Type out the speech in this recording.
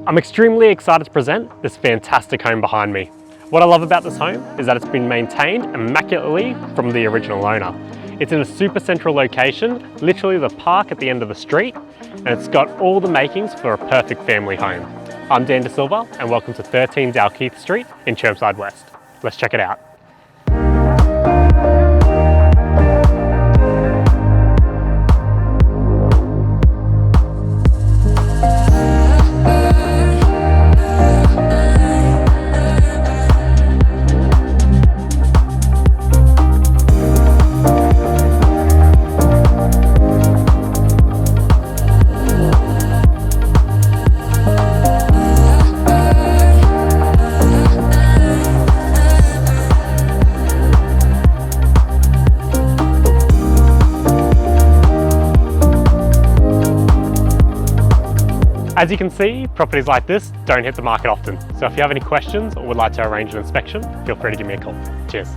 I'm extremely excited to present this fantastic home behind me. What I love about this home is that it's been maintained immaculately from the original owner. It's in a super central location, literally the park at the end of the street, and it's got all the makings for a perfect family home. I'm Dan De Silva and welcome to 13 Dalkeith Street in Chermside West. Let's check it out. As you can see, properties like this don't hit the market often. So if you have any questions or would like to arrange an inspection, feel free to give me a call. Cheers.